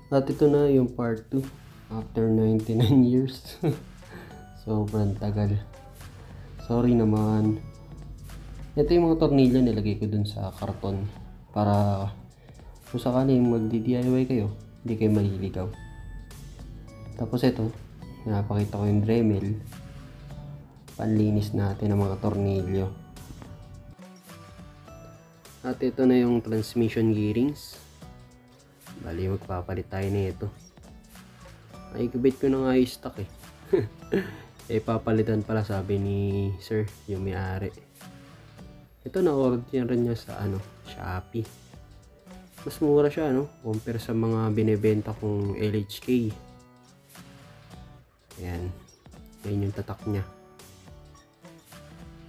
At ito na yung part 2 after 99 years. Sobrang tagal. Sorry naman. Ito yung mga tornilyo nilagay ko dun sa karton para kung sakaling magdi-DIY kayo, hindi kayo maliligaw. Tapos ito, napakita ko yung Dremel. Panlinis natin ng mga tornilyo. At ito na yung transmission gearings. Bali, magpapalit tayo nito. Ay, kubit ko na nga yung stock eh. Eh, papalitan pala sabi ni sir, yung may-ari. Ito na order rin niya sa Shopee. Mas mura siya compare sa mga binebenta kong LHK. Ayan. Ayan yung tatak niya.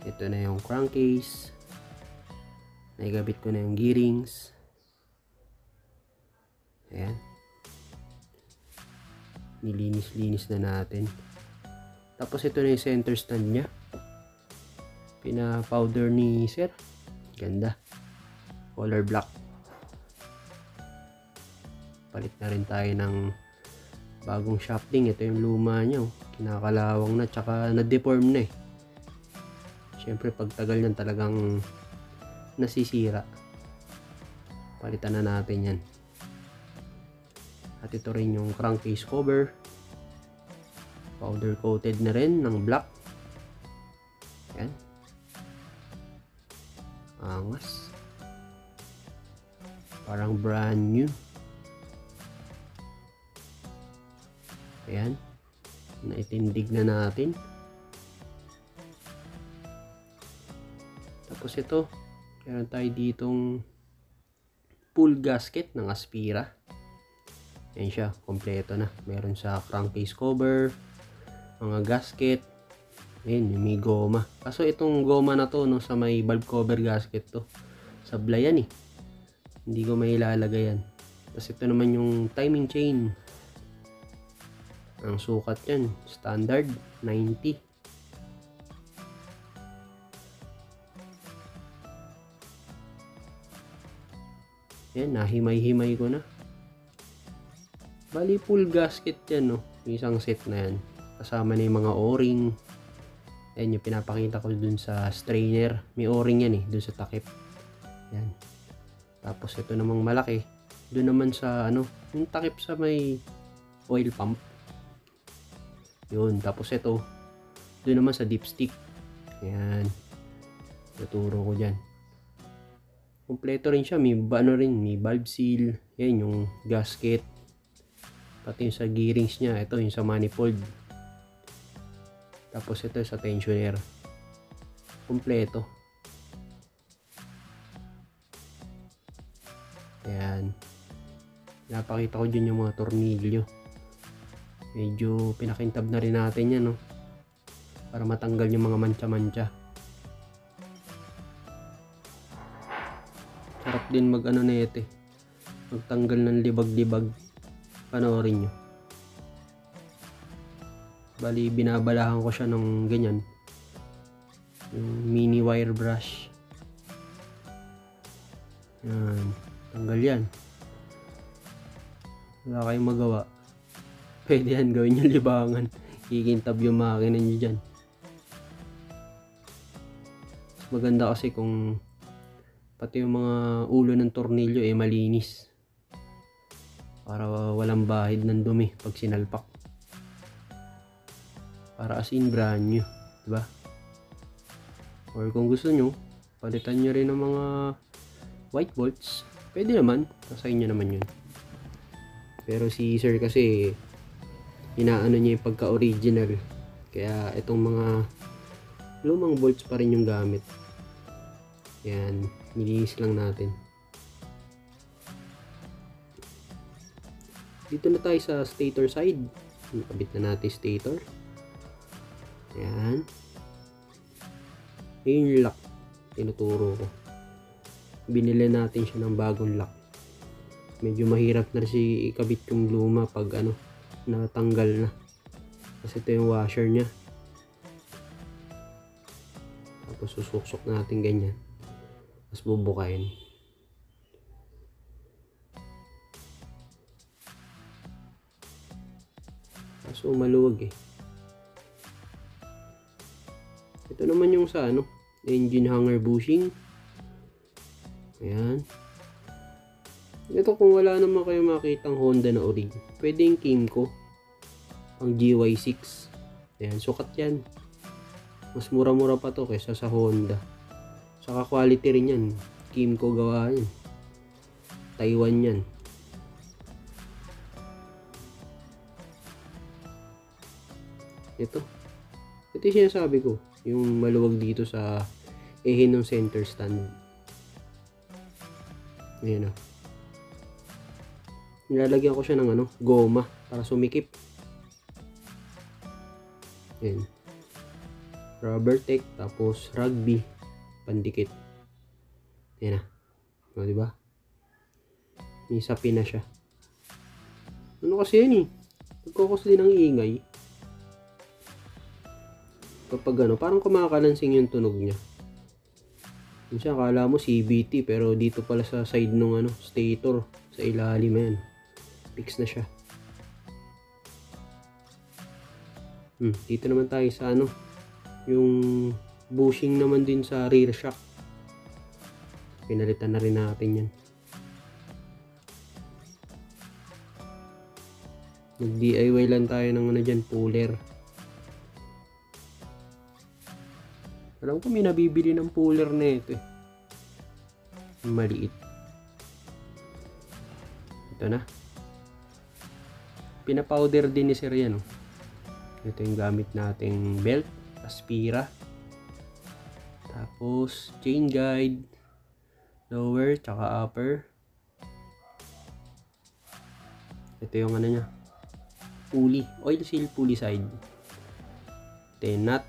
Ito na yung crankcase. Naigabit ko na yung gearings. Ayan. Nilinis-linis na natin. Tapos ito na yung center stand niya. Pina-powder ni sir. Ganda. Color black. Palit na rin tayo ng bagong shafting. Ito yung luma niya. Kinakalawang na. Tsaka na-deform na eh. Siyempre pagtagal yan talagang nasisira. Palitan na natin yan. At ito rin yung crankcase cover. Powder coated na rin ng black. Ayan. Angas. Parang brand new. Ayan. Naitindig na natin. Tapos ito, meron tayo ditong full gasket ng Aspira. Ayan siya, kompleto na. Meron sa crankcase cover, mga gasket. Ayan, may goma. Kaso itong goma na to, sa may valve cover gasket to. Sablay yan eh. Hindi ko may ilalagay yan. Tapos ito naman yung timing chain. Ang sukat yan, standard, 90. Ayan, nahimay-himay ko na. Bali full gasket yan isang set na yan. Kasama na yung mga o-ring. Ayan yung pinapakita ko dun sa strainer. May o-ring yan dun sa takip. Ayan. Tapos ito namang malaki. Dun naman sa yung takip sa may oil pump. Yun. Tapos ito. Dun naman sa dipstick. Ayan. Tuturo ko dyan. Kompleto rin siya. May may valve seal. Ayan yung gasket. Pati yung sa gearings niya, ito yung sa manifold. Tapos ito sa tensioner. Kompleto. Ayan. Napakita ko dyan yung mga tornilyo. Medyo pinakintab na rin natin yan para matanggal yung mga mancha-mancha. Sarap din na ito magtanggal ng libag-libag. Panoorin nyo. Bali, binabalahan ko siya ng ganyan. Yung mini wire brush. Yan. Tanggal yan. Wala kayong magawa. Pwede yan gawin yung libangan. Kikintab yung makina nyo dyan. Mas maganda kasi kung pati yung mga ulo ng tornilyo malinis. Para walang bahid ng dumi pag sinalpak. Para as in brand new, diba? Or kung gusto nyo, palitan nyo rin ng mga white bolts. Pwede naman, nasa inyo naman yun. Pero si sir kasi inaano niya yung pagka-original. Kaya itong mga lumang bolts pa rin yung gamit. Yan, nilinis lang natin. Dito na tayo sa stator side. Nakabit na natin stator. Ayan. Ayan yung lock. Tinuturo ko. Binili natin siya ng bagong lock. Medyo mahirap na rin ikabit yung luma pag natanggal na. Kasi ito yung washer nya. Tapos susuksok natin ganyan. Tapos bubukayin. Kaso maluwag eh. Ito naman yung sa ano, engine hanger bushing. Ayan. Ito kung wala naman kayo makitang Honda na orig, pwede yung Kymco pang GY6. Ayan, sukat yan. Mas mura-mura pa to kaysa sa Honda. Saka quality rin yan. Kymco gawa yan. Taiwan yan. Ito yung sinasabi ko, yung maluwag dito sa ehin ng center stand. Ayan o. Nilalagyan ko siya ng ano, goma para sumikip. Ayan. Rubber tape, tapos rugby pandikit. Ayan na. O, diba? May sapi na siya. Ano kasi yan eh, nagkukos din ng ingay. Kapag ano, parang kumakalansing yung tunog niya. Minsan akala mo CVT, pero dito pala sa side nung ano, stator, sa ilalim yan. Fix na siya. Dito naman tayo sa ano, yung bushing naman din sa rear shock. Pinalitan na rin natin yan. Nag-DIY lang tayo ng ano dyan, puller. Alam ko may nabibili ng puller na ito eh. Maliit. Ito na. Pinapowder din ni Sir yan. Oh. Ito yung gamit nating belt, aspira. Tapos chain guide, lower tsaka upper. Ito yung ano niya, pulley, oil seal pulley side. Ito yung nut.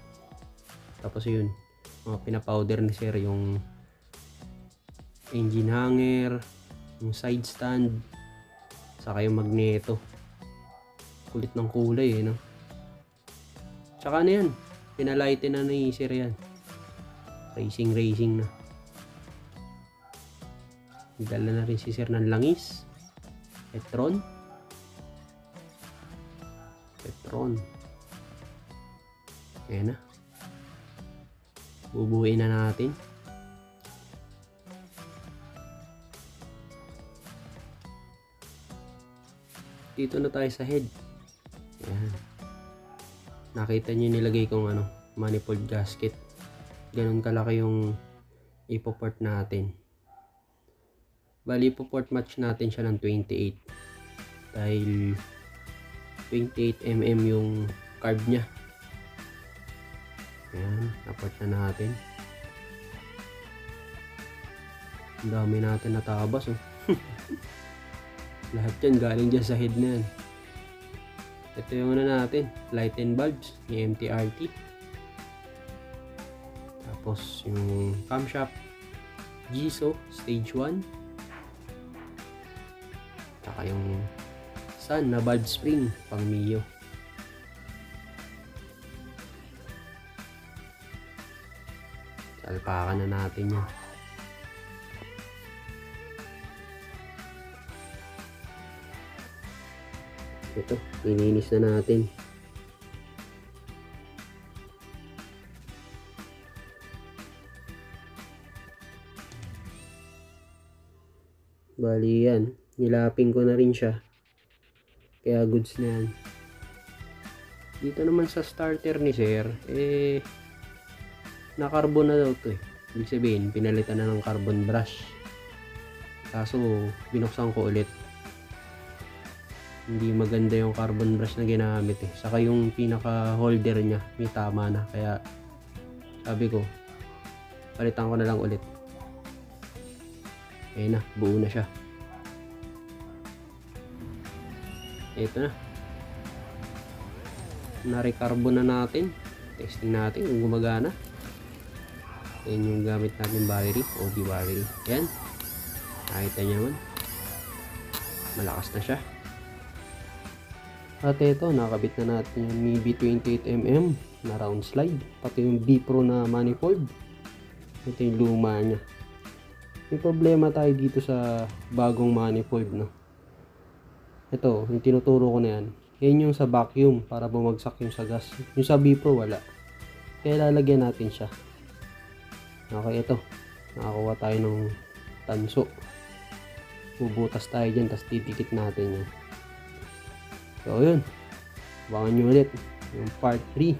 Tapos yun, mga pinapowder ni Sir, yung engine hanger, yung side stand, saka yung magneto. Kulit ng kulay eh, no? Tsaka ano yan, pinalighten na ni Sir yan. Racing na. Dala na rin si Sir ng langis. Petron. Ayan na. Bubuuin na natin. Dito na tayo sa head. Ayan. Nakita nyo nilagay kong ano, manifold gasket. Ganun kalaki yung ipoport natin. Bali, ipoport match natin siya ng 28. Dahil 28mm yung carb niya. Ayan, naport na natin. Ang dami natin natabas oh. Lahat yan galing dyan sa head na yan. Ito yung ano natin, light and bulbs ni MTRT. Tapos yung camshaft Giso stage 1. Tsaka yung sun na bulb spring pang Mio. Salpakan na natin yan. Ito, ininis na natin. Bali yan, nilaping ko na rin siya. Kaya goods na yan. Dito naman sa starter ni Sir, na-carbon na daw to eh. Ibig sabihin, pinalitan na ng carbon brush. Kaso, binuksan ko ulit. Hindi maganda yung carbon brush na ginamit eh. Saka yung pinaka holder niya may tama na, kaya sabi ko palitan ko na lang ulit. Ayun na, buo na siya. Ito na, na-recarbon na natin. Testing natin kung gumagana. Ayan yung gamit natin battery, OB battery. Ayan, nakita nyo naman, malakas na siya. At ito, nakabit na natin yung MIBI 28mm na round slide, pati yung B-Pro na manifold. Ito yung luma nya. May problema tayo dito sa bagong manifold, no? Ito, yung tinuturo ko na yan, Yan yung sa vacuum para bumagsak yung sa gas. Yung sa B-Pro wala. Kaya lalagyan natin siya. Okay, ito. Nakakuha tayo ng tanso. Bubutas tayo dyan, tapos titikit natin yun. So, yun. Abangan nyo ulit yung part 3.